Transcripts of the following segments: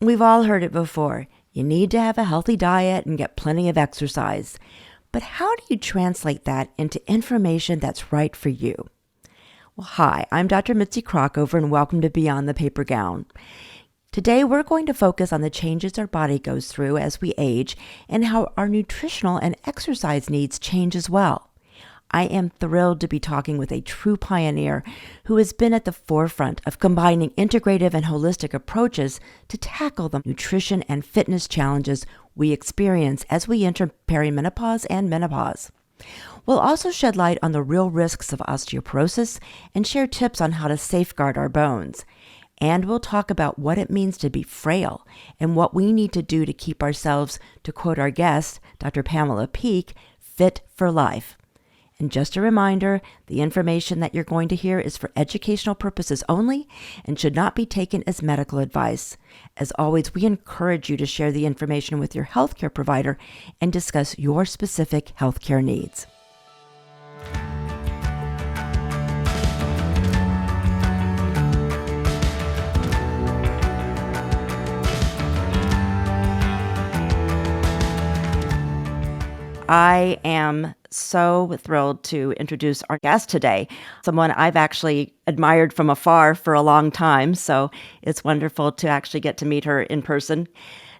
We've all heard it before. You need to have a healthy diet and get plenty of exercise. But how do you translate that into information that's right for you? Well, hi, I'm Dr. Mitzi Krockover, and welcome to Beyond the Paper Gown. Today, we're going to focus on the changes our body goes through as we age and how our nutritional and exercise needs change as well. I am thrilled to be talking with a true pioneer who has been at the forefront of combining integrative and holistic approaches to tackle the nutrition and fitness challenges we experience as we enter perimenopause and menopause. We'll also shed light on the real risks of osteoporosis and share tips on how to safeguard our bones. And we'll talk about what it means to be frail and what we need to do to keep ourselves, to quote our guest, Dr. Pamela Peeke, fit for life. And just a reminder, the information that you're going to hear is for educational purposes only and should not be taken as medical advice. As always, we encourage you to share the information with your healthcare provider and discuss your specific healthcare needs. I am so thrilled to introduce our guest today, someone I've actually admired from afar for a long time, so it's wonderful to actually get to meet her in person.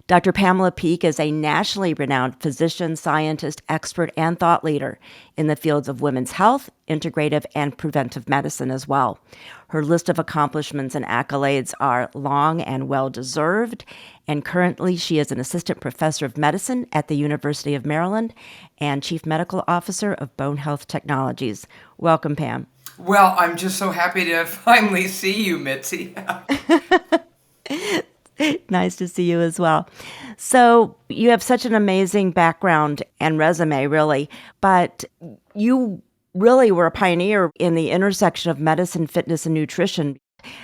Dr. Pamela Peeke is a nationally renowned physician, scientist, expert, and thought leader in the fields of women's health, integrative, and preventive medicine as well. Her list of accomplishments and accolades are long and well-deserved, and currently she is an assistant professor of medicine at the University of Maryland and chief medical officer of Bone Health Technologies. Welcome, Pam. Well, I'm just so happy to finally see you, Mitzi. Nice to see you as well. So you have such an amazing background and resume, really, but you really were a pioneer in the intersection of medicine, fitness, and nutrition.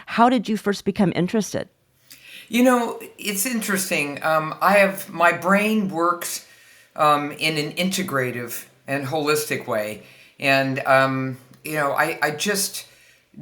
How did you first become interested? You know, it's interesting. My brain works in an integrative and holistic way. And, I just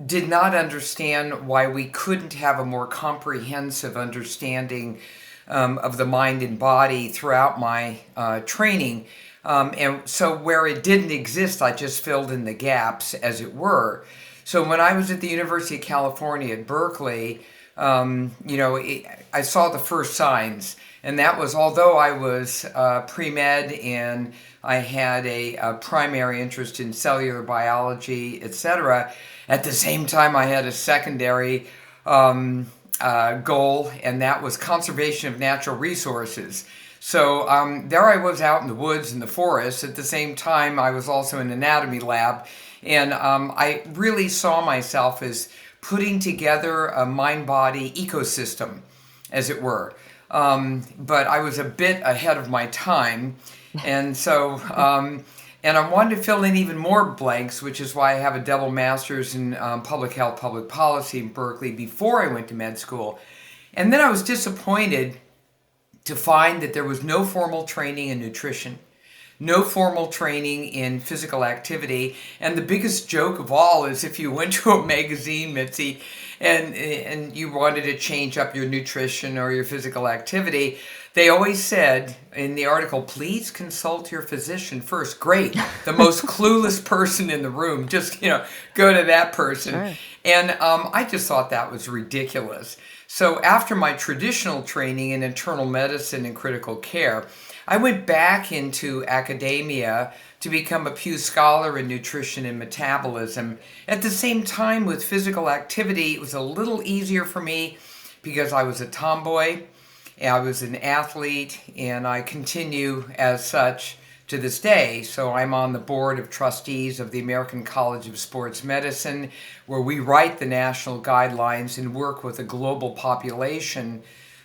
did not understand why we couldn't have a more comprehensive understanding of the mind and body throughout my training. And so where it didn't exist, I just filled in the gaps, as it were. So when I was at the University of California at Berkeley, I saw the first signs. And that was, although I was pre-med and I had a primary interest in cellular biology, etc., at the same time I had a secondary goal, and that was conservation of natural resources. So there I was out in the woods in the forest. At the same time, I was also in an anatomy lab, and I really saw myself as putting together a mind-body ecosystem, as it were. But I was a bit ahead of my time, and so and I wanted to fill in even more blanks, which is why I have a double master's in public health, public policy in Berkeley before I went to med school. And then I was disappointed to find that there was no formal training in nutrition, no formal training in physical activity. And the biggest joke of all is if you went to a magazine, Mitzi, and you wanted to change up your nutrition or your physical activity, they always said in the article, please consult your physician first. Great. The most clueless person in the room. Just, go to that person. Sure. And I just thought that was ridiculous. So after my traditional training in internal medicine and critical care, I went back into academia to become a Pew Scholar in nutrition and metabolism. At the same time, with physical activity, it was a little easier for me because I was a tomboy, I was an athlete, and I continue as such to this day. So I'm on the board of trustees of the American College of Sports Medicine, where we write the national guidelines and work with a global population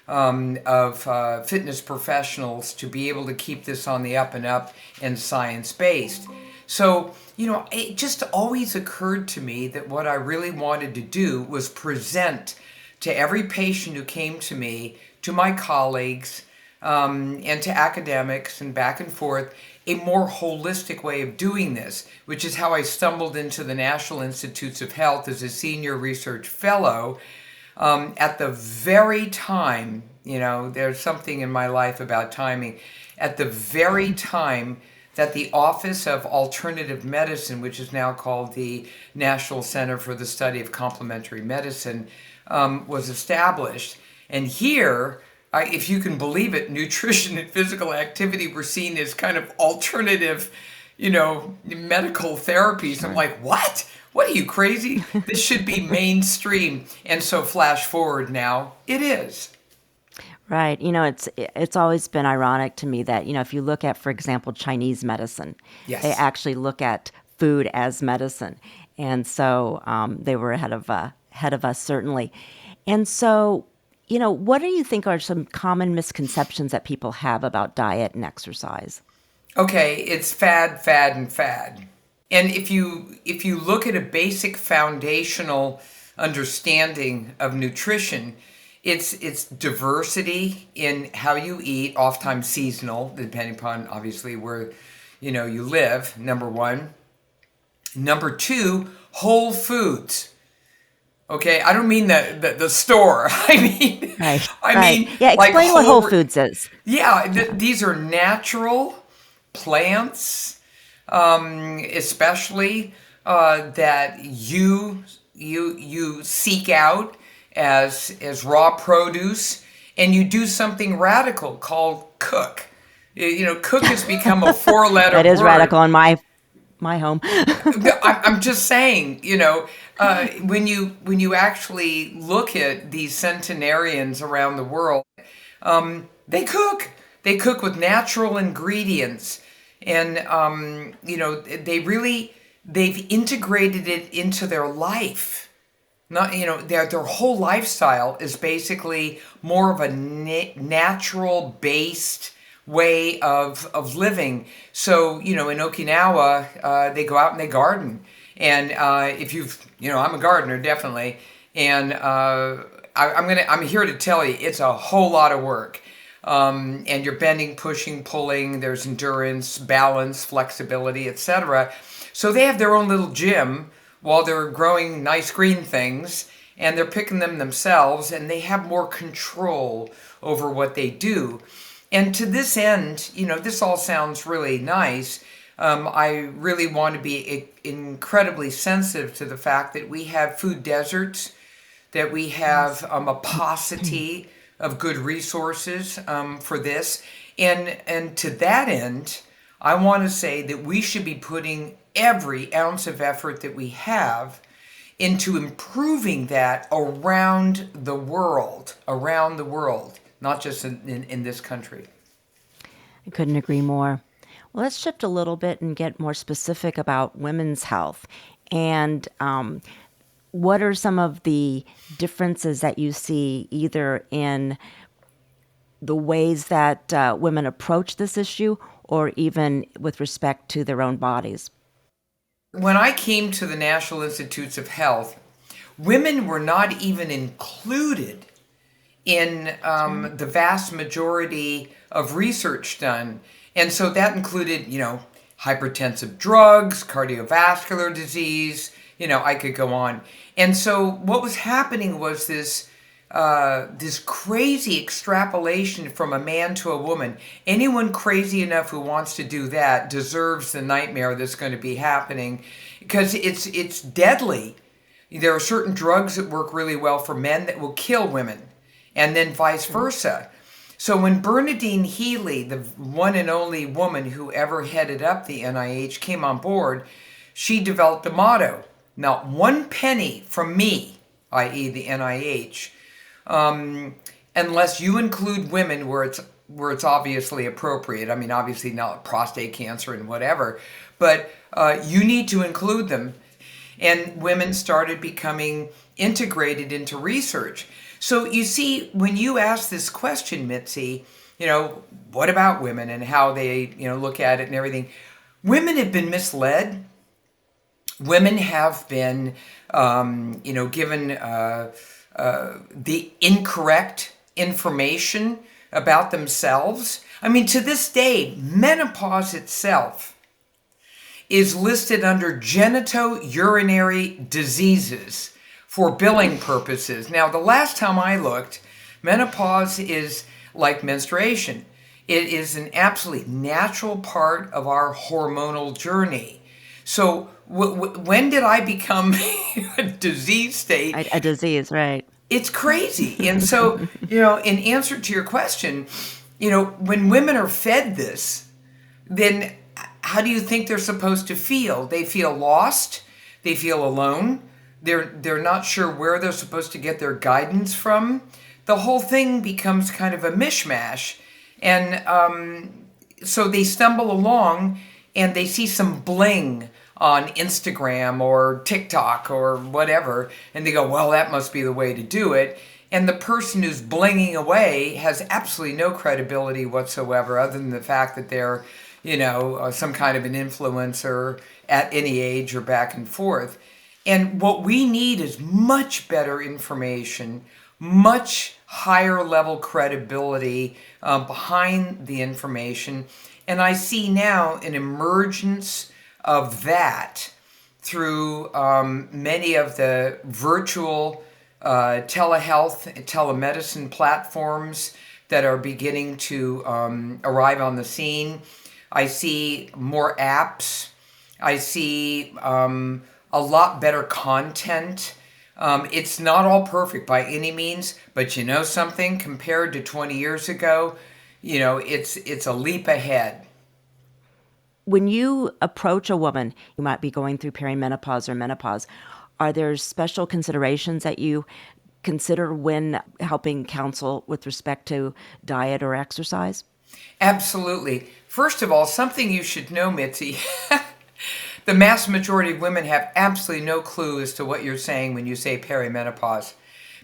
of fitness professionals to be able to keep this on the up and up and science-based. So, it just always occurred to me that what I really wanted to do was present to every patient who came to me, to my colleagues, and to academics and back and forth, a more holistic way of doing this, which is how I stumbled into the National Institutes of Health as a senior research fellow at the very time, there's something in my life about timing, at the very time that the Office of Alternative Medicine, which is now called the National Center for the Study of Complementary Medicine, was established. And here, if you can believe it, nutrition and physical activity were seen as kind of alternative, medical therapies. I'm like, what? What are you, crazy? This should be mainstream. And so flash forward now, it is. Right. It's always been ironic to me that, if you look at, for example, Chinese medicine, they Yes. actually look at food as medicine. And so they were ahead of us, certainly. And so, what do you think are some common misconceptions that people have about diet and exercise? Okay, it's fad, fad, and fad. And if you look at a basic foundational understanding of nutrition, it's diversity in how you eat, oftentimes seasonal, depending upon obviously where you live. Number one. Number two, whole foods. Okay, I don't mean the store. I mean, Right. I Right. mean Yeah. like Explain what Whole Foods is. Yeah, these are natural plants, especially that you seek out as raw produce, and you do something radical called cook. Cook has become a four-letter That is word. radical in my home. I'm just saying, when you actually look at these centenarians around the world, they cook. They cook with natural ingredients, and they've integrated it into their life. Not their whole lifestyle is basically more of a natural based way of living. So in Okinawa, they go out and they garden, and if I'm a gardener definitely, and I'm here to tell you it's a whole lot of work. And you're bending, pushing, pulling. There's endurance, balance, flexibility, etc. So they have their own little gym while they're growing nice green things, and they're picking them themselves, and they have more control over what they do. And to this end, this all sounds really nice. I really want to be incredibly sensitive to the fact that we have food deserts, that we have a paucity of good resources for this. And to that end, I want to say that we should be putting every ounce of effort that we have into improving that around the world, not just in this country. I couldn't agree more. Well, let's shift a little bit and get more specific about women's health. And what are some of the differences that you see either in the ways that women approach this issue or even with respect to their own bodies? When I came to the National Institutes of Health, women were not even included in the vast majority of research done. And so that included, hypertensive drugs, cardiovascular disease, I could go on. And so what was happening was this crazy extrapolation from a man to a woman. Anyone crazy enough who wants to do that deserves the nightmare that's going to be happening, because it's deadly. There are certain drugs that work really well for men that will kill women, and then vice versa. So when Bernadine Healy, the one and only woman who ever headed up the NIH, came on board, she developed a motto: not one penny from me, i.e. the NIH, unless you include women where it's obviously appropriate. I mean, obviously not prostate cancer and whatever, but you need to include them. And women started becoming integrated into research. So you see, when you ask this question, Mitzi, what about women and how they, look at it and everything? Women have been misled. Women have been, given the incorrect information about themselves. I mean, to this day, menopause itself is listed under genitourinary diseases for billing purposes. Now, the last time I looked, menopause is like menstruation. It is an absolutely natural part of our hormonal journey. So, when did I become a disease state? A disease, right? It's crazy. And so, in answer to your question, when women are fed this, then how do you think they're supposed to feel? They feel lost. They feel alone. They're not sure where they're supposed to get their guidance from. The whole thing becomes kind of a mishmash. And so they stumble along and they see some bling on Instagram or TikTok or whatever, and they go, well, that must be the way to do it. And the person who's blinging away has absolutely no credibility whatsoever, other than the fact that they're, some kind of an influencer at any age or back and forth. And what we need is much better information, much higher level credibility behind the information. And I see now an emergence of that through many of the virtual telehealth, telemedicine platforms that are beginning to arrive on the scene. I see more apps. I see a lot better content. It's not all perfect by any means, but you know something? Compared to 20 years ago, it's a leap ahead. When you approach a woman who might be going through perimenopause or menopause, are there special considerations that you consider when helping counsel with respect to diet or exercise? Absolutely. First of all, something you should know, Mitzi, the mass majority of women have absolutely no clue as to what you're saying when you say perimenopause.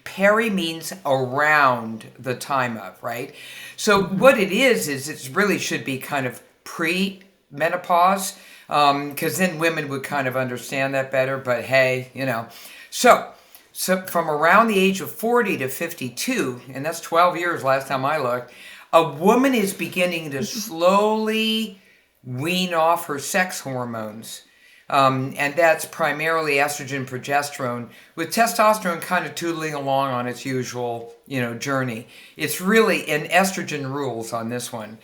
Peri means around the time of, right? So what it is it really should be kind of pre-menopause, because then women would kind of understand that better. But hey, So from around the age of 40 to 52, and that's 12 years last time I looked, a woman is beginning to slowly wean off her sex hormones. And that's primarily estrogen, progesterone, with testosterone kind of tootling along on its usual, journey. It's really, and estrogen rules on this one,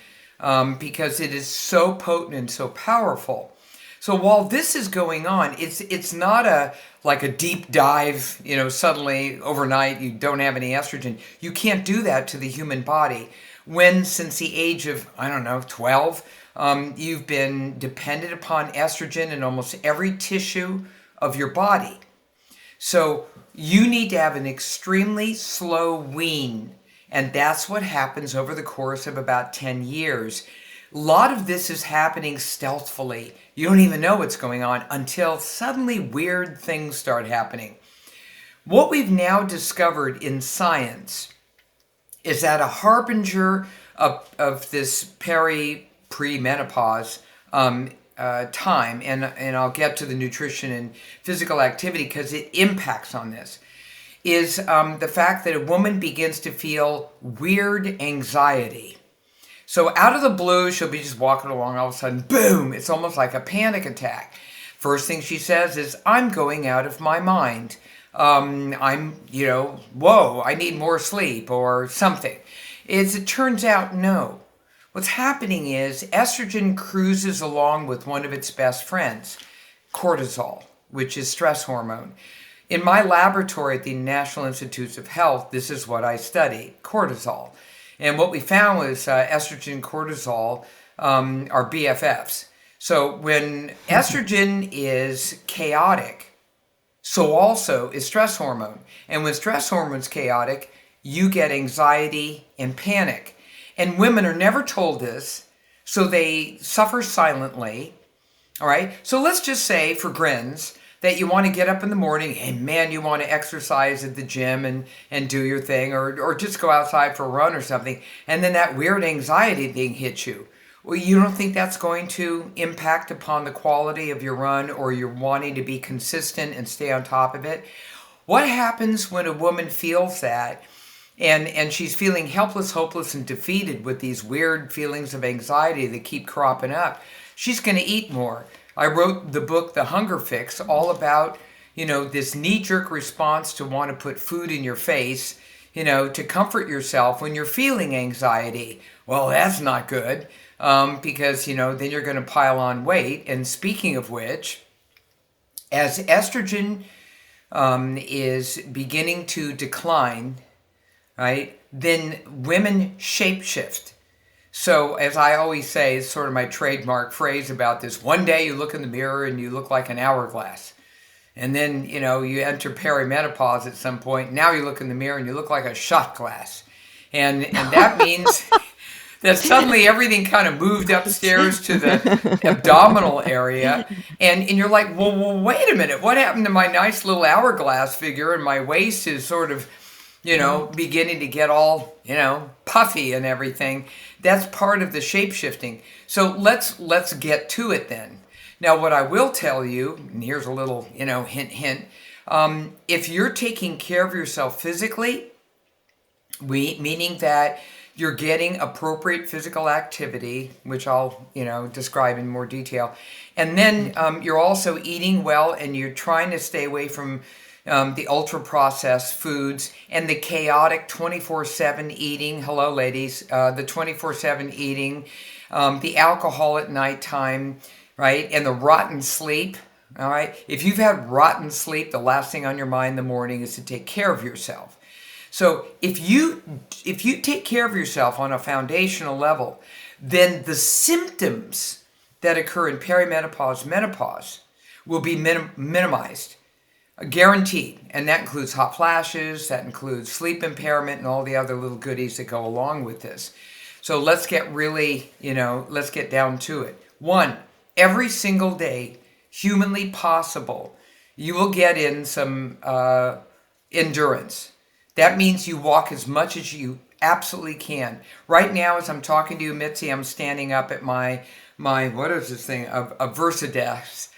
because it is so potent and so powerful. So while this is going on, it's not like a deep dive, suddenly overnight you don't have any estrogen. You can't do that to the human body. When since the age of, 12, you've been dependent upon estrogen in almost every tissue of your body. So you need to have an extremely slow wean. And that's what happens over the course of about 10 years. A lot of this is happening stealthily. You don't even know what's going on until suddenly weird things start happening. What we've now discovered in science is that a harbinger of this pre-menopause time, and I'll get to the nutrition and physical activity because it impacts on this, is the fact that a woman begins to feel weird anxiety. So out of the blue, she'll be just walking along, all of a sudden, boom, it's almost like a panic attack. First thing she says is, I'm going out of my mind. Whoa, I need more sleep or something. As it turns out, no. What's happening is estrogen cruises along with one of its best friends, cortisol, which is stress hormone. In my laboratory at the National Institutes of Health, this is what I study, cortisol. And what we found was estrogen and cortisol are BFFs. So when estrogen is chaotic, so also is stress hormone. And when stress hormone is chaotic, you get anxiety and panic. And women are never told this, so they suffer silently. All right? So let's just say, for grins, that you want to get up in the morning and man, you want to exercise at the gym and do your thing, or just go outside for a run or something, and then that weird anxiety thing hits you. Well, you don't think that's going to impact upon the quality of your run, or you're wanting to be consistent and stay on top of it? What happens when a woman feels that and she's feeling helpless, hopeless, and defeated with these weird feelings of anxiety that keep cropping up? She's going to eat more. I wrote the book, The Hunger Fix, all about, this knee-jerk response to want to put food in your face, to comfort yourself when you're feeling anxiety. Well, that's not good, because, then you're going to pile on weight. And speaking of which, as estrogen is beginning to decline, right, then women shapeshift. So as I always say, it's sort of my trademark phrase about this. One day you look in the mirror and you look like an hourglass. And then, you enter perimenopause at some point. Now you look in the mirror and you look like a shot glass. And that means that suddenly everything kind of moved upstairs to the abdominal area. And you're like, well, wait a minute. What happened to my nice little hourglass figure? And my waist is sort of, beginning to get all, puffy and everything. That's part of the shape shifting. So let's get to it then. Now, what I will tell you, and here's a little, hint, if you're taking care of yourself physically, meaning that you're getting appropriate physical activity, which I'll, describe in more detail, and then you're also eating well and you're trying to stay away from the ultra-processed foods and the chaotic 24/7 eating. Hello, ladies. The 24/7 eating, the alcohol at nighttime, right? And the rotten sleep, all right? If you've had rotten sleep, the last thing on your mind in the morning is to take care of yourself. So if you take care of yourself on a foundational level, then the symptoms that occur in perimenopause, menopause will be minimized, guaranteed. And that includes hot flashes, that includes sleep impairment, and all the other little goodies that go along with this. So let's get really, let's get down to it. One, every single day, humanly possible, you will get in some endurance. That means you walk as much as you absolutely can. Right now, as I'm talking to you, Mitzi, I'm standing up at my what is this thing, a Versadesk,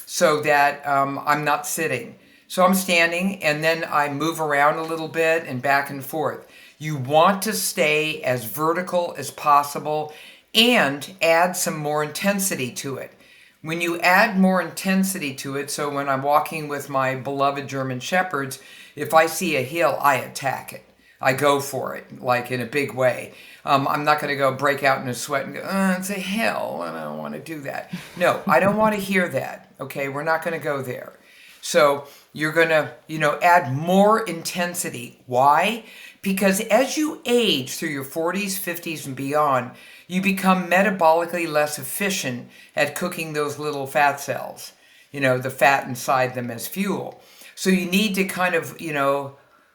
so that I'm not sitting. So I'm standing, and then I move around a little bit and back and forth. You want to stay as vertical as possible and add some more intensity to it. When you add more intensity to it, so when I'm walking with my beloved German Shepherds, if I see a hill, I attack it. I go for it, like in a big way. I'm not going to go break out in a sweat and go, it's a hill, and I don't want to do that. No, I don't want to hear that. Okay, we're not going to go there. So you're going to, add more intensity. Why? Because as you age through your 40s, 50s, and beyond, you become metabolically less efficient at cooking those little fat cells, the fat inside them as fuel. So you need to kind of,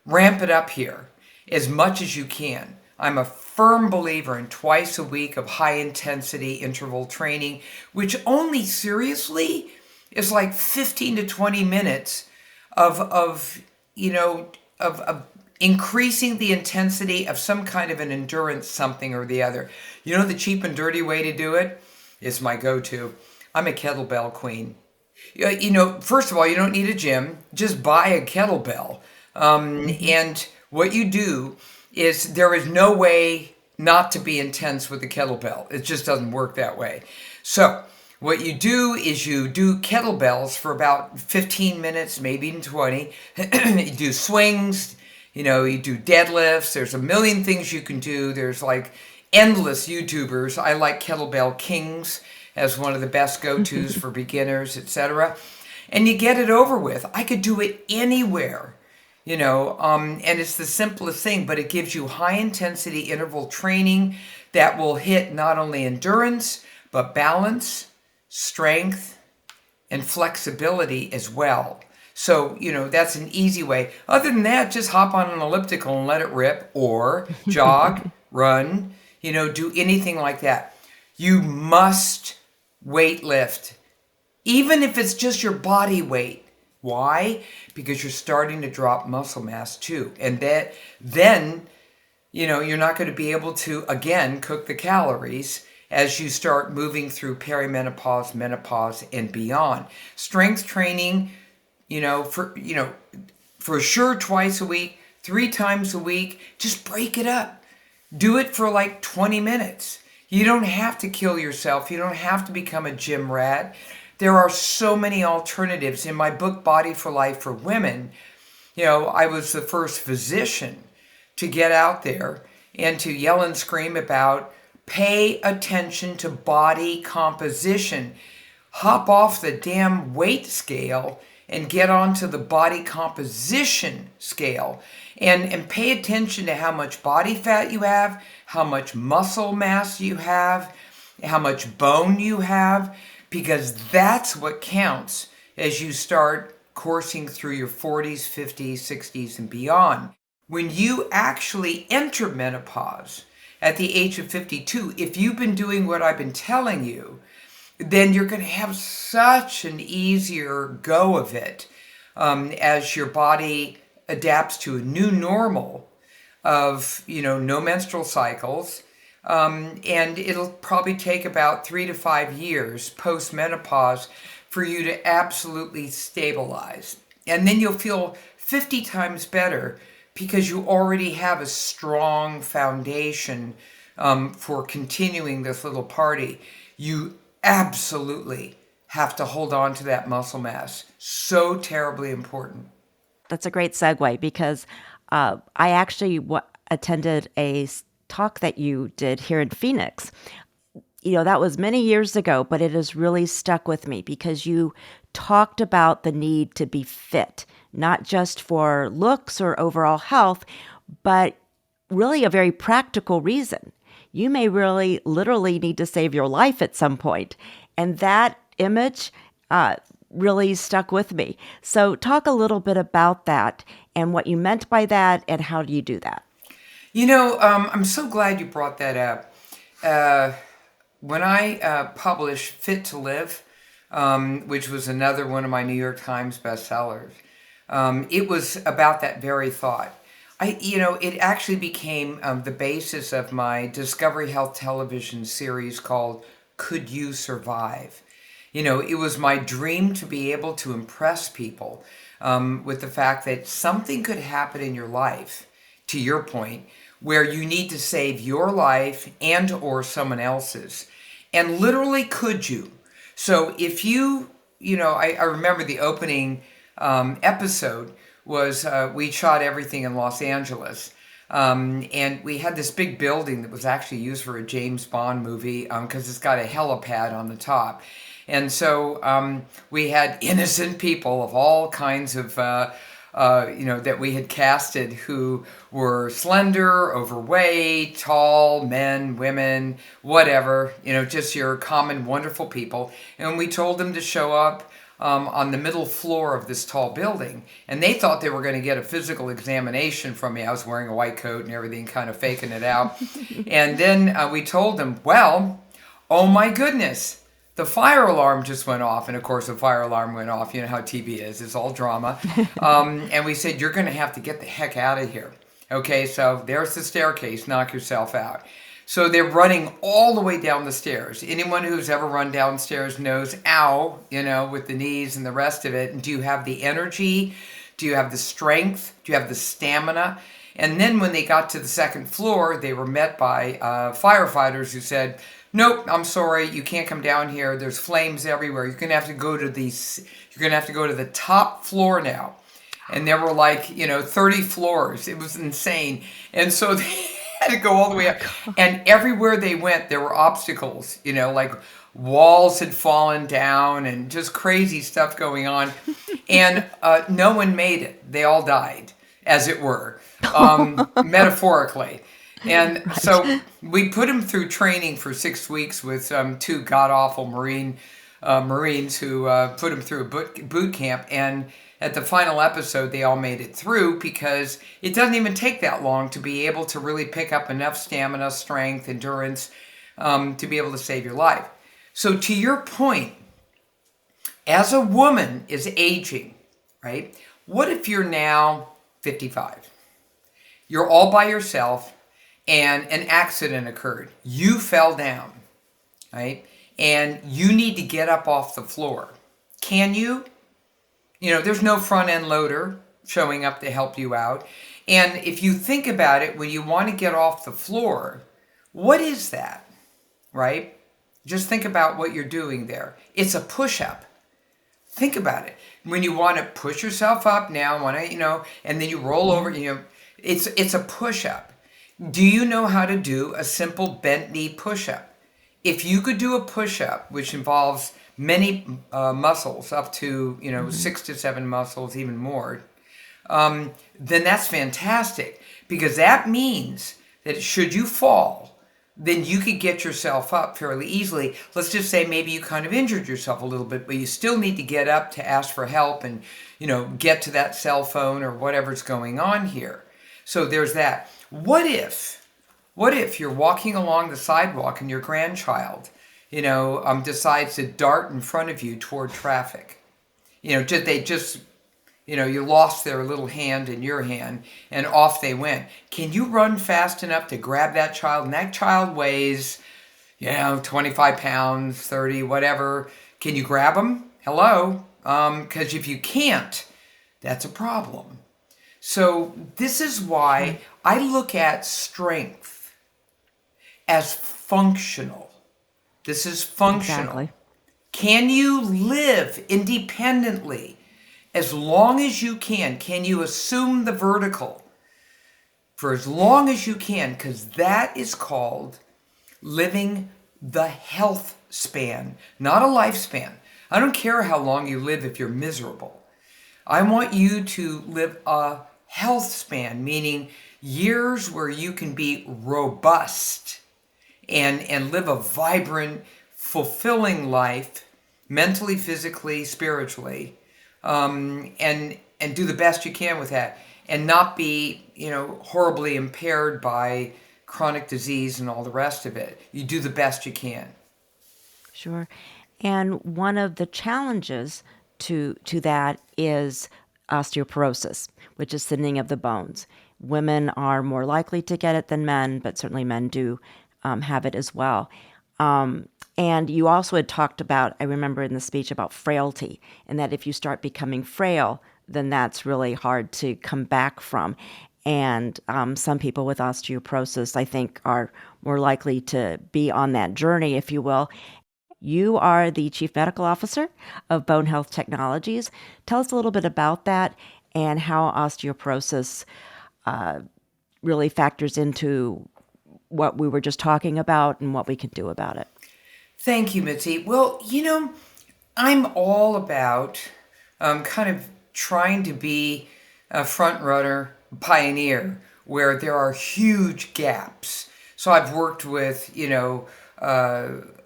ramp it up here as much as you can. I'm a firm believer in twice a week of high intensity interval training, which only seriously is like 15 to 20 minutes of increasing the intensity of some kind of an endurance something or the other. The cheap and dirty way to do it is my go-to. I'm a kettlebell queen. First of all, you don't need a gym. Just buy a kettlebell. And what you do is there is no way not to be intense with the kettlebell. It just doesn't work that way. So what you do is you do kettlebells for about 15 minutes, maybe even 20. You do swings, you do deadlifts. There's a million things you can do. There's like endless YouTubers. I like Kettlebell Kings as one of the best go-tos for beginners, etc. And you get it over with. I could do it anywhere, and it's the simplest thing, but it gives you high-intensity interval training that will hit not only endurance, but balance, strength, and flexibility as well. So, that's an easy way. Other than that, just hop on an elliptical and let it rip, or jog, run, do anything like that. You must weight lift, even if it's just your body weight. Why? Because you're starting to drop muscle mass too. And then, you're not going to be able to, again, cook the calories as you start moving through perimenopause, menopause, and beyond. Strength training, for sure twice a week, 3 times a week, just break it up. Do it for like 20 minutes. You don't have to kill yourself. You don't have to become a gym rat. there are so many alternatives. In my book, Body for Life for Women, I was the first physician to get out there and to yell and scream about pay attention to body composition. Hop off the damn weight scale and get onto the body composition scale and pay attention to how much body fat you have, how much muscle mass you have, how much bone you have, because that's what counts as you start coursing through your 40s, 50s, 60s, and beyond. When you actually enter menopause at the age of 52, if you've been doing what I've been telling you, then you're going to have such an easier go of it as your body adapts to a new normal of, no menstrual cycles. And it'll probably take about 3 to 5 years post-menopause for you to absolutely stabilize. And then you'll feel 50 times better because you already have a strong foundation for continuing this little party. You absolutely have to hold on to that muscle mass. So terribly important. That's a great segue because I actually attended a talk that you did here in Phoenix. That was many years ago, but it has really stuck with me because you talked about the need to be fit, not just for looks or overall health, but really a very practical reason. You may really literally need to save your life at some point. And that image really stuck with me. So talk a little bit about that and what you meant by that and how do you do that? I'm so glad you brought that up. When I published Fit to Live, which was another one of my New York Times bestsellers, it was about that very thought. It actually became the basis of my Discovery Health television series called Could You Survive? It was my dream to be able to impress people with the fact that something could happen in your life, to your point, where you need to save your life and or someone else's. And literally, could you? So if I remember the opening episode was we shot everything in Los Angeles. And we had this big building that was actually used for a James Bond movie because it's got a helipad on the top. And so we had innocent people of all kinds of, that we had casted who were slender, overweight, tall, men, women, whatever, just your common wonderful people. And we told them to show up on the middle floor of this tall building. And they thought they were going to get a physical examination from me. I was wearing a white coat and everything, kind of faking it out. And then we told them, well, oh my goodness, the fire alarm just went off. And of course, the fire alarm went off. You know how TV is. It's all drama. And we said, you're going to have to get the heck out of here. Okay, so there's the staircase. Knock yourself out. So they're running all the way down the stairs. Anyone who's ever run downstairs knows, ow, with the knees and the rest of it. And do you have the energy? Do you have the strength? Do you have the stamina? And then when they got to the second floor, they were met by firefighters who said, nope, I'm sorry, you can't come down here. There's flames everywhere. You're gonna have to go to the top floor now. And there were 30 floors. It was insane. And so they had to go all the way up. And everywhere they went, there were obstacles, like walls had fallen down and just crazy stuff going on. And no one made it. They all died, as it were, metaphorically. And right. So we put them through training for 6 weeks with 2 god-awful Marines who put them through a boot camp. And at the final episode, they all made it through because it doesn't even take that long to be able to really pick up enough stamina, strength, endurance to be able to save your life. So to your point, as a woman is aging, right? What if you're now 55? You're all by yourself and an accident occurred. You fell down, right? And you need to get up off the floor. Can you? There's no front end loader showing up to help you out. And if you think about it, when you want to get off the floor, what is that, right? Just think about what you're doing there. It's a push-up. Think about it. When you want to push yourself up now, and then you roll over, it's a push up. Do you know how to do a simple bent knee push up? If you could do a push up, which involves many muscles, up to 6 to 7 muscles, even more, then that's fantastic, because that means that should you fall, then you could get yourself up fairly easily. Let's just say maybe you kind of injured yourself a little bit, but you still need to get up to ask for help and, get to that cell phone or whatever's going on here. So there's that. What if you're walking along the sidewalk and your grandchild, decides to dart in front of you toward traffic? You lost their little hand in your hand, and off they went. Can you run fast enough to grab that child? And that child weighs, 25 pounds, 30, whatever. Can you grab them? Hello? Because if you can't, that's a problem. So this is why I look at strength as functional. This is functional. Exactly. Can you live independently as long as you can? Can you assume the vertical for as long as you can? Because that is called living the health span, not a lifespan. I don't care how long you live if you're miserable. I want you to live a health span, meaning years where you can be robust and live a vibrant, fulfilling life, mentally, physically, spiritually, and do the best you can with that, and not be horribly impaired by chronic disease and all the rest of it. You do the best you can. Sure. And one of the challenges to that is osteoporosis, which is thinning of the bones. Women are more likely to get it than men, but certainly men do have it as well. And you also had talked about, I remember in the speech, about frailty, and that if you start becoming frail, then that's really hard to come back from. And some people with osteoporosis, I think, are more likely to be on that journey, if you will. You are the Chief Medical Officer of Bone Health Technologies. Tell us a little bit about that and how osteoporosis really factors into what we were just talking about and what we can do about it. Thank you, Mitzi. Well, I'm all about kind of trying to be a front runner, pioneer, where there are huge gaps. So I've worked with,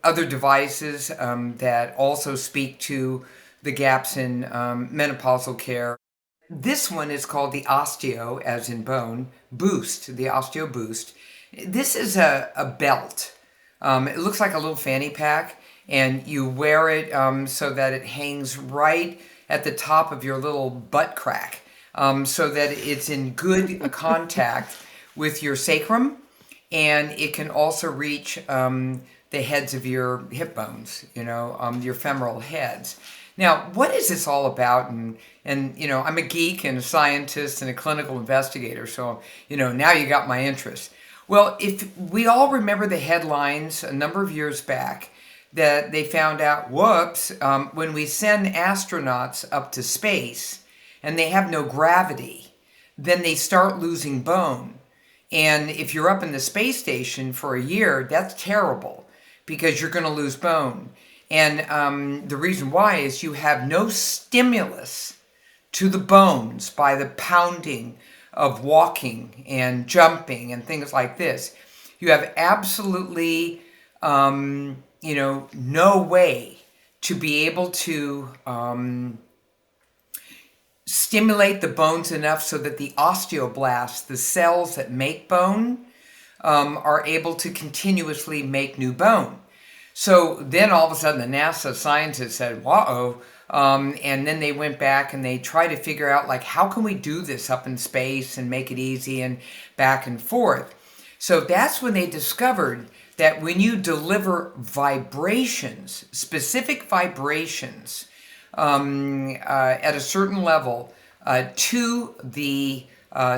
other devices that also speak to the gaps in menopausal care. This one is called the Osteo, as in bone, Boost, the Osteo Boost. This is a belt. It looks like a little fanny pack, and you wear it so that it hangs right at the top of your little butt crack, so that it's in good contact with your sacrum, and it can also reach the heads of your hip bones, your femoral heads. Now, what is this all about? And I'm a geek and a scientist and a clinical investigator, so, now you got my interest. Well, if we all remember the headlines a number of years back that they found out, when we send astronauts up to space and they have no gravity, then they start losing bone. And if you're up in the space station for a year, that's terrible because you're going to lose bone. And the reason why is you have no stimulus to the bones by the pounding of walking and jumping and things like this. You have absolutely, no way to be able to stimulate the bones enough so that the osteoblasts, the cells that make bone, are able to continuously make new bone. So then all of a sudden the NASA scientists said, and then they went back and they tried to figure out, how can we do this up in space and make it easy and back and forth. So that's when they discovered that when you deliver vibrations, specific vibrations, at a certain level to the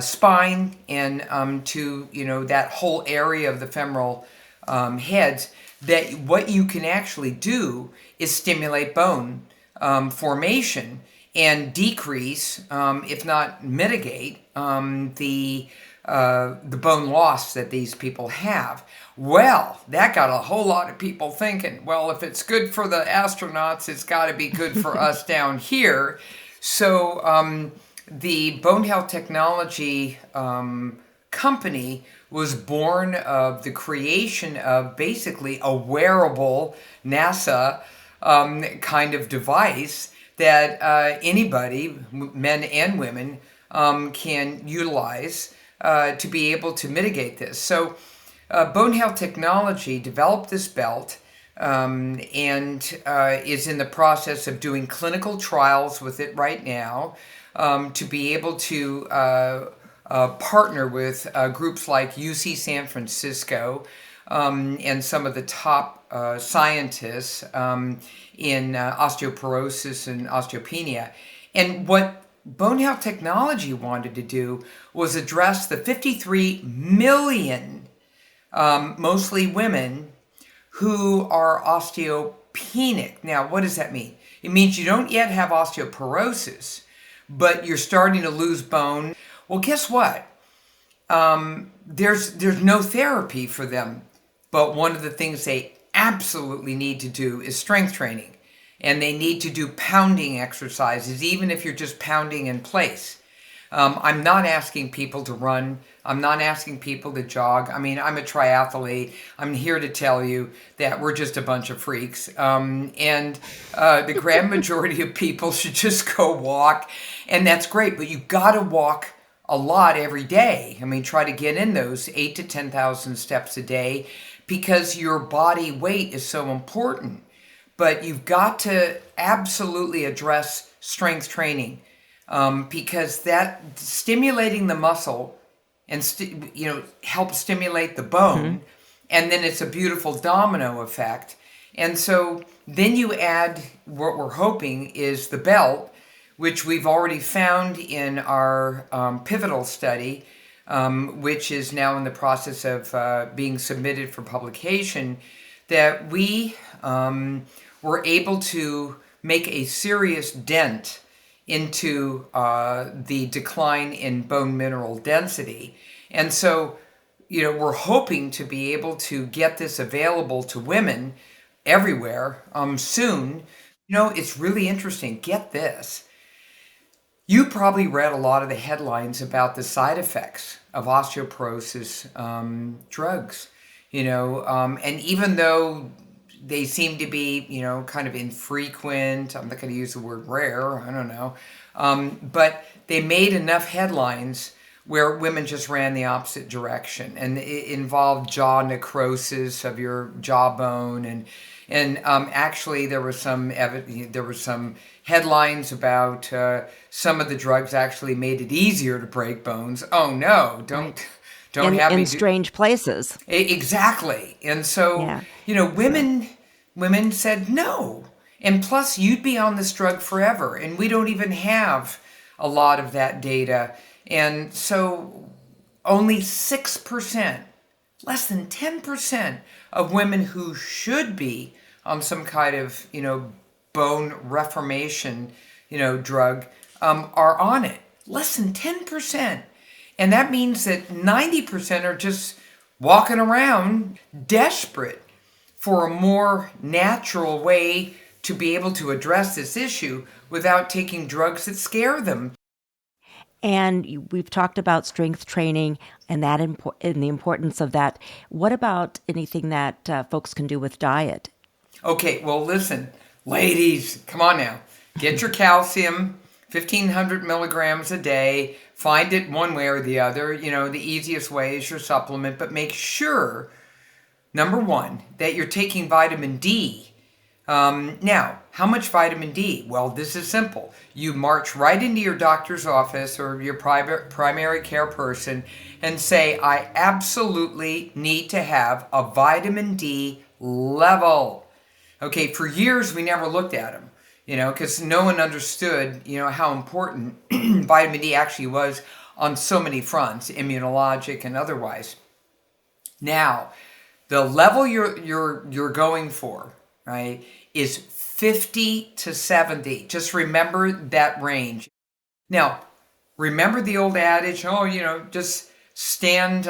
spine and to that whole area of the femoral heads, that what you can actually do is stimulate bone formation and decrease, if not mitigate, the bone loss that these people have. Well, that got a whole lot of people thinking, well, if it's good for the astronauts, it's got to be good for us down here. So the Bone Health Technology company was born of the creation of basically a wearable NASA kind of device that anybody, men and women, can utilize to be able to mitigate this. So Bone Health Technology developed this belt and is in the process of doing clinical trials with it right now to be able to partner with groups like UC San Francisco and some of the top scientists in osteoporosis and osteopenia. And what Bone Health Technology wanted to do was address the 53 million, mostly women, who are osteopenic. Now, what does that mean? It means you don't yet have osteoporosis, but you're starting to lose bone. Well, guess what? There's no therapy for them, but one of the things they absolutely need to do is strength training. And they need to do pounding exercises, even if you're just pounding in place. I'm not asking people to run. I'm not asking people to jog. I mean, I'm a triathlete. I'm here to tell you that we're just a bunch of freaks. And the grand majority of people should just go walk. And that's great, but you got to walk a lot every day. I mean, try to get in those 8,000 to 10,000 steps a day because your body weight is so important. But you've got to absolutely address strength training because that stimulating the muscle and helps stimulate the bone, and then it's a beautiful domino effect. And so then you add what we're hoping is the belt, which we've already found in our pivotal study, which is now in the process of being submitted for publication, that we were able to make a serious dent into the decline in bone mineral density. And so, we're hoping to be able to get this available to women everywhere soon. It's really interesting. Get this. You probably read a lot of the headlines about the side effects of osteoporosis drugs, and even though they seem to be, kind of infrequent. I'm not going to use the word rare. I don't know. But they made enough headlines where women just ran the opposite direction. And it involved jaw necrosis of your jawbone. And actually, there were some headlines about some of the drugs actually made it easier to break bones. Oh, no, don't have me in strange places. Exactly. And so, women said no. And plus, you'd be on this drug forever. And we don't even have a lot of that data. And so only 6%, less than 10% of women who should be on some kind of, bone reformation, drug are on it. Less than 10%. And that means that 90% are just walking around desperate for a more natural way to be able to address this issue without taking drugs that scare them. And we've talked about strength training and and the importance of that. What about anything that folks can do with diet? Okay, well, listen, ladies, come on now. Get your calcium, 1,500 milligrams a day. Find it one way or the other. The easiest way is your supplement, but make sure, number one, that you're taking vitamin D. Now, how much vitamin D? Well, this is simple. You march right into your doctor's office or your primary care person and say, I absolutely need to have a vitamin D level. Okay, for years we never looked at them, because no one understood, how important vitamin D actually was on so many fronts, immunologic and otherwise. Now, the level you're going for, right, is 50 to 70. Just remember that range. Now, remember the old adage, just stand,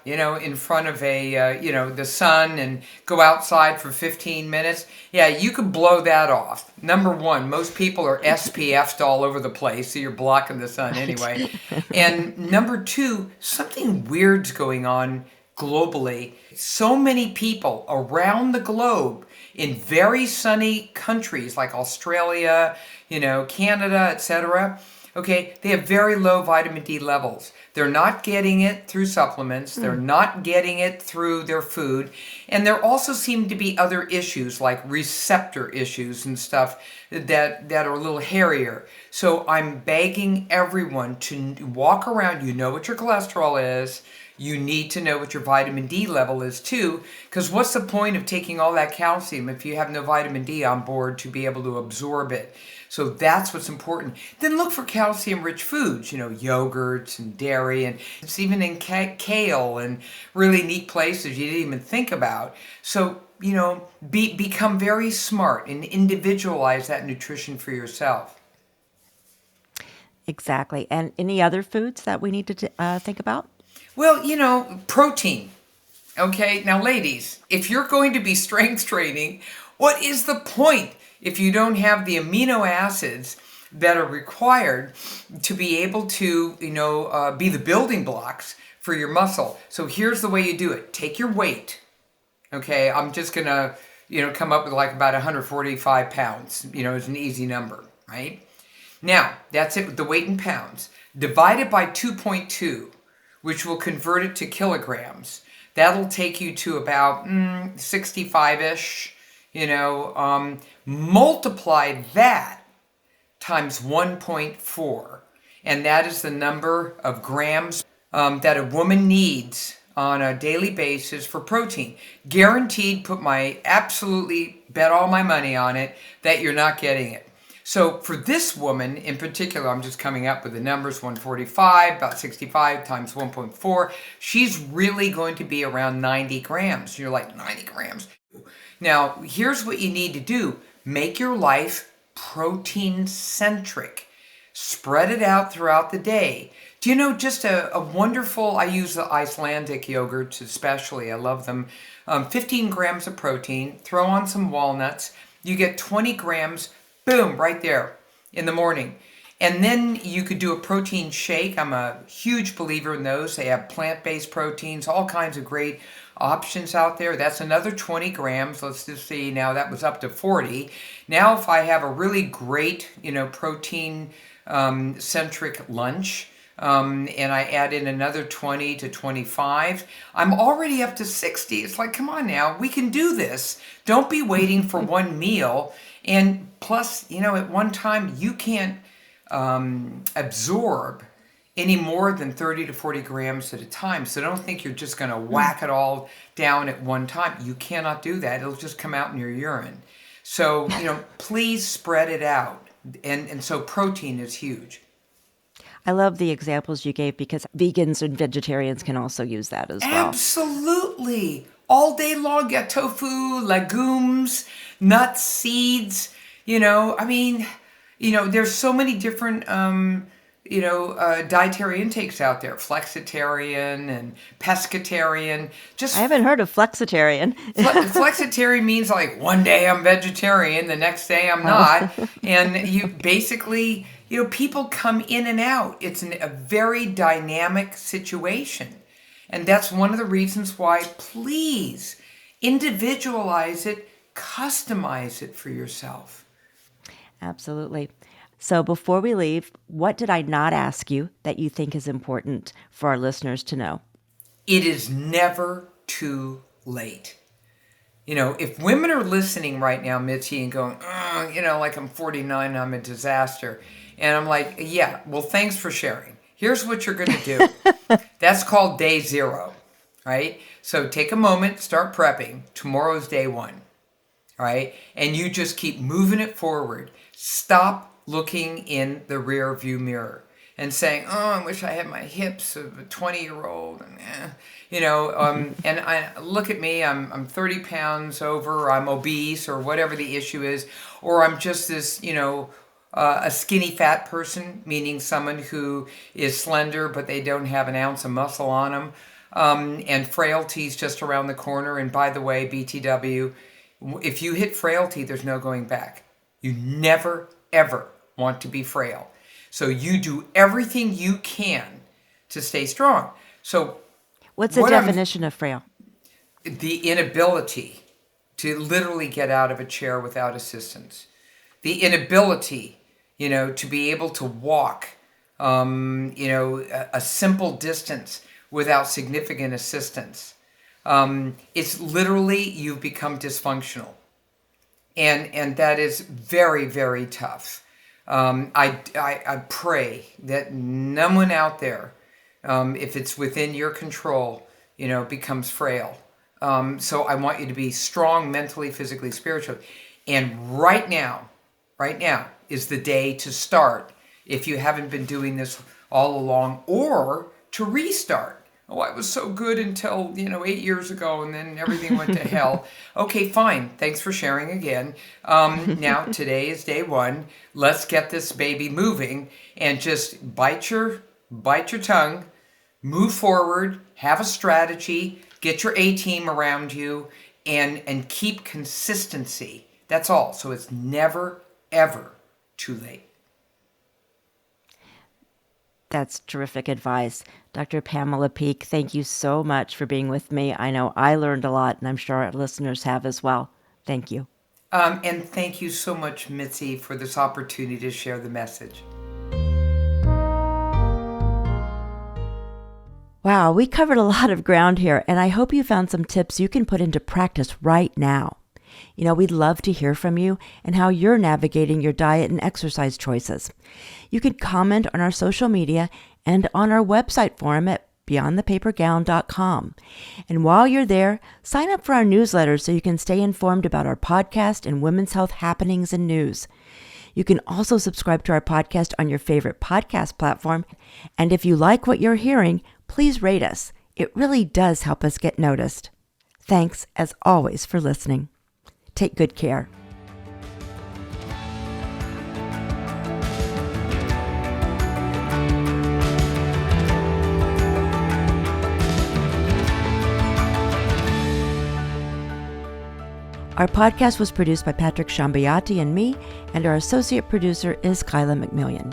in front of the sun and go outside for 15 minutes. Yeah, you could blow that off. Number one, most people are SPF'd all over the place, so you're blocking the sun anyway. And number two, something weird's going on globally. So many people around the globe in very sunny countries like Australia, Canada, etc. Okay, they have very low vitamin D levels. They're not getting it through supplements. They're not getting it through their food. And there also seem to be other issues like receptor issues and stuff that are a little hairier. So I'm begging everyone to walk around. You know what your cholesterol is. You need to know what your vitamin D level is too, because what's the point of taking all that calcium if you have no vitamin D on board to be able to absorb it? So that's what's important. Then look for calcium-rich foods, yogurts and dairy, and it's even in kale and really neat places you didn't even think about. So, become very smart and individualize that nutrition for yourself. Exactly. And any other foods that we need to think about? Well, protein. Okay, now ladies, if you're going to be strength training, what is the point if you don't have the amino acids that are required to be able to, be the building blocks for your muscle? So here's the way you do it. Take your weight. Okay, I'm just gonna, come up with like about 145 pounds, is an easy number, right? Now, that's it with the weight in pounds. Divide it by 2.2, which will convert it to kilograms. That'll take you to about 65-ish, multiply that times 1.4. And that is the number of grams that a woman needs on a daily basis for protein. Guaranteed, absolutely bet all my money on it that you're not getting it. So for this woman in particular, I'm just coming up with the numbers, 145, about 65 times 1.4. She's really going to be around 90 grams. You're like, 90 grams? Now, here's what you need to do. Make your life protein-centric. Spread it out throughout the day. Do you know just a wonderful, I use the Icelandic yogurts especially, I love them. 15 grams of protein, throw on some walnuts, you get 20 grams, boom, right there in the morning. And then you could do a protein shake. I'm a huge believer in those. They have plant-based proteins, all kinds of great options out there. That's another 20 grams. Let's just see, now that was up to 40. Now if I have a really great, protein centric lunch, and I add in another 20 to 25, I'm already up to 60. It's like, come on now, we can do this. Don't be waiting for one meal. And plus, at one time, you can't absorb any more than 30 to 40 grams at a time. So don't think you're just going to whack it all down at one time. You cannot do that. It'll just come out in your urine. So, please spread it out. And so protein is huge. I love the examples you gave because vegans and vegetarians can also use that as well. Absolutely. All day long, get tofu, legumes, nuts, seeds. There's so many different, dietary intakes out there. Flexitarian and pescatarian. I haven't heard of flexitarian. Flexitarian means like one day I'm vegetarian, the next day I'm not. And you basically, people come in and out. It's a very dynamic situation. And that's one of the reasons why, please, individualize it, customize it for yourself. Absolutely. So before we leave, what did I not ask you that you think is important for our listeners to know? It is never too late. If women are listening right now, Mitzi, and going, like I'm 49, I'm a disaster. And I'm like, yeah, well, thanks for sharing. Here's what you're going to do. That's called day 0, right? So take a moment, start prepping. Tomorrow's day 1, right? And you just keep moving it forward. Stop looking in the rear view mirror. and saying, "Oh, I wish I had my hips of a 20-year-old," and I look at me, I'm 30 pounds over, I'm obese, or whatever the issue is, or I'm just this, a skinny fat person, meaning someone who is slender but they don't have an ounce of muscle on them, and frailty's just around the corner. And by the way, BTW, if you hit frailty, there's no going back. You never, ever want to be frail. So you do everything you can to stay strong. So what's the definition of frail? The inability to literally get out of a chair without assistance. The inability, to be able to walk, a simple distance without significant assistance. It's literally, you've become dysfunctional. And that is very, very tough. I pray that no one out there, if it's within your control, becomes frail. So I want you to be strong mentally, physically, spiritually. And right now is the day to start if you haven't been doing this all along, or to restart. Oh, I was so good until, 8 years ago, and then everything went to hell. Okay, fine. Thanks for sharing again. Now, today is day one. Let's get this baby moving, and just bite your tongue, move forward, have a strategy, get your A-team around you, and keep consistency. That's all. So it's never, ever too late. That's terrific advice. Dr. Pamela Peeke, thank you so much for being with me. I know I learned a lot, and I'm sure our listeners have as well. Thank you. And thank you so much, Mitzi, for this opportunity to share the message. Wow, we covered a lot of ground here, and I hope you found some tips you can put into practice right now. We'd love to hear from you and how you're navigating your diet and exercise choices. You can comment on our social media and on our website forum at beyondthepapergown.com. And while you're there, sign up for our newsletter so you can stay informed about our podcast and women's health happenings and news. You can also subscribe to our podcast on your favorite podcast platform. And if you like what you're hearing, please rate us. It really does help us get noticed. Thanks, as always, for listening. Take good care. Our podcast was produced by Patrick Shambayati and me, and our associate producer is Kyla McMillian.